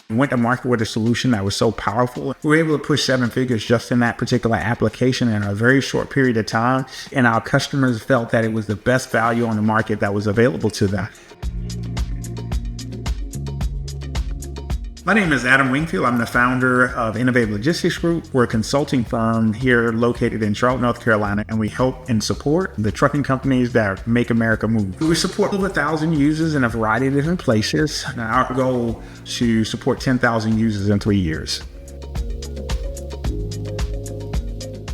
Went to market with a solution that was so powerful. We were able to push 7 figures just in that particular application in a very short period of time. And our customers felt that it was the best value on the market that was available to them. My name is Adam Wingfield. I'm the founder of Innovative Logistics Group. We're a consulting firm here located in Charlotte, North Carolina, and we help and support the trucking companies that make America move. We support over 1,000 users in a variety of different places. Our goal is to support 10,000 users in 3 years.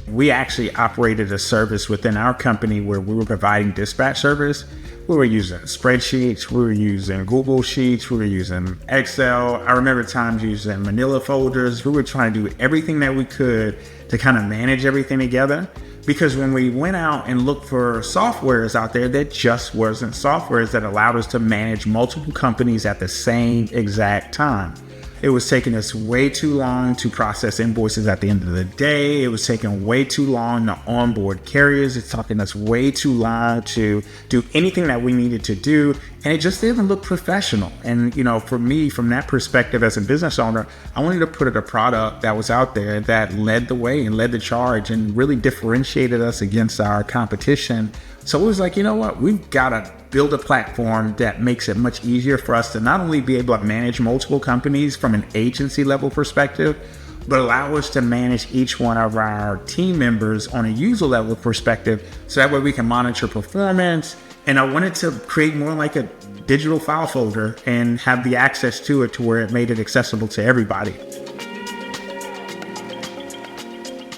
We actually operated a service within our company where we were providing dispatch service. We were using spreadsheets, we were using Google Sheets, we were using Excel. I remember times using Manila folders. We were trying to do everything that we could to kind of manage everything together. Because when we went out and looked for softwares out there, there just wasn't softwares that allowed us to manage multiple companies at the same exact time. It was taking us way too long to process invoices at the end of the day. It was taking way too long to onboard carriers. It's taking us way too long to do anything that we needed to do. And it just didn't look professional. And, for me, from that perspective as a business owner, I wanted to put a product that was out there that led the way and led the charge and really differentiated us against our competition. So it was like, you know what, we've got to build a platform that makes it much easier for us to not only be able to manage multiple companies from an agency level perspective, but allow us to manage each one of our team members on a user level perspective. So that way we can monitor performance. And I wanted to create more like a digital file folder and have the access to it to where it made it accessible to everybody.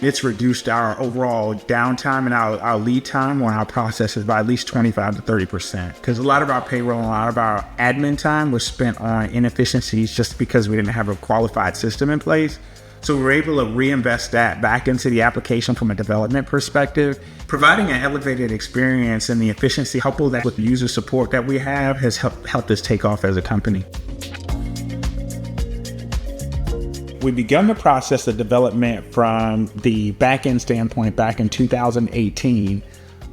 It's reduced our overall downtime and our lead time on our processes by at least 25 to 30%. Because a lot of our payroll and a lot of our admin time was spent on inefficiencies just because we didn't have a qualified system in place. So we were able to reinvest that back into the application from a development perspective. Providing an elevated experience and the efficiency coupled that with the user support that we have has helped us take off as a company. We began the process of development from the back-end standpoint back in 2018,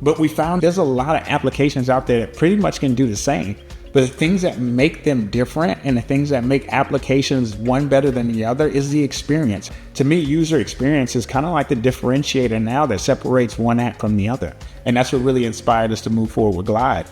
but we found there's a lot of applications out there that pretty much can do the same. But the things that make them different and the things that make applications one better than the other is the experience. To me, user experience is kind of like the differentiator now that separates one app from the other. And that's what really inspired us to move forward with Glide.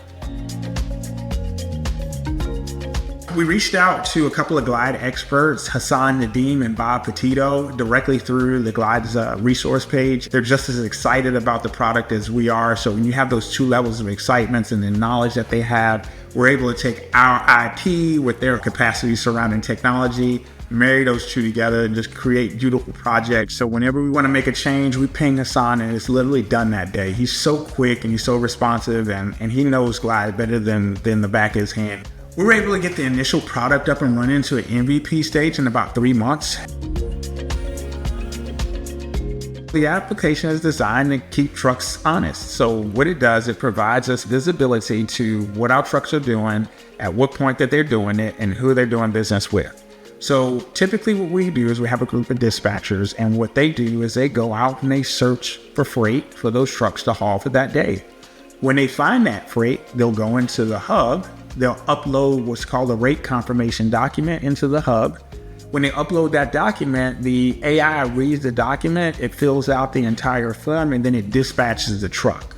We reached out to a couple of Glide experts, Hassan, Nadine, and Bob Petito, directly through the Glide's resource page. They're just as excited about the product as we are. So when you have those two levels of excitement and the knowledge that they have, we're able to take our IP with their capacity surrounding technology, marry those two together and just create beautiful projects. So whenever we want to make a change, we ping Hassan and it's literally done that day. He's so quick and he's so responsive and he knows Glide better than the back of his hand. We were able to get the initial product up and running to an MVP stage in about 3 months. The application is designed to keep trucks honest. So what it does, it provides us visibility to what our trucks are doing, at what point that they're doing it, and who they're doing business with. So typically what we do is we have a group of dispatchers, and what they do is they go out and they search for freight for those trucks to haul for that day. When they find that freight, they'll go into the hub. They'll upload what's called a rate confirmation document into the hub. When they upload that document, the AI reads the document, it fills out the entire form, and then it dispatches the truck.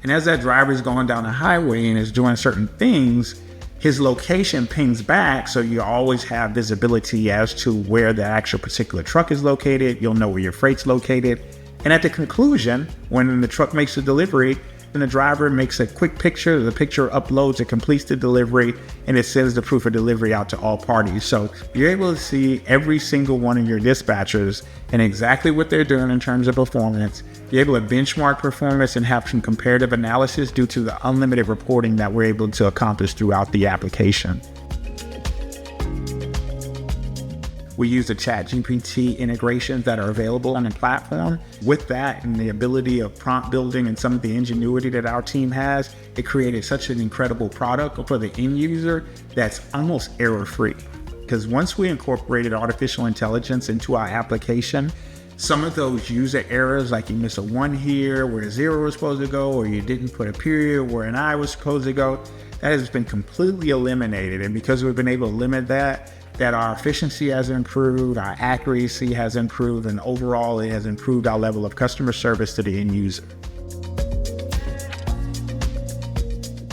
And as that driver is going down the highway and is doing certain things, his location pings back, so you always have visibility as to where the actual particular truck is located. You'll know where your freight's located. And at the conclusion, when the truck makes the delivery, and the driver makes a quick picture, the picture uploads, it completes the delivery, and it sends the proof of delivery out to all parties. So you're able to see every single one of your dispatchers and exactly what they're doing in terms of performance. You're able to benchmark performance and have some comparative analysis due to the unlimited reporting that we're able to accomplish throughout the application. We use the ChatGPT integrations that are available on the platform. With that and the ability of prompt building and some of the ingenuity that our team has, it created such an incredible product for the end user that's almost error-free. Because once we incorporated artificial intelligence into our application, some of those user errors, like you miss a 1 here where a 0 was supposed to go, or you didn't put a period where an I was supposed to go, that has been completely eliminated. And because we've been able to limit that, that our efficiency has improved, our accuracy has improved, and overall it has improved our level of customer service to the end user.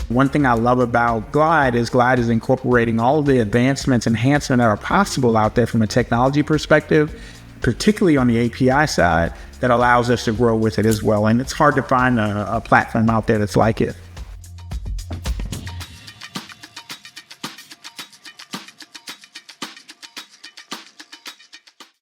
One thing I love about Glide is incorporating all of the advancements, enhancements that are possible out there from a technology perspective, particularly on the API side, that allows us to grow with it as well. And it's hard to find a platform out there that's like it.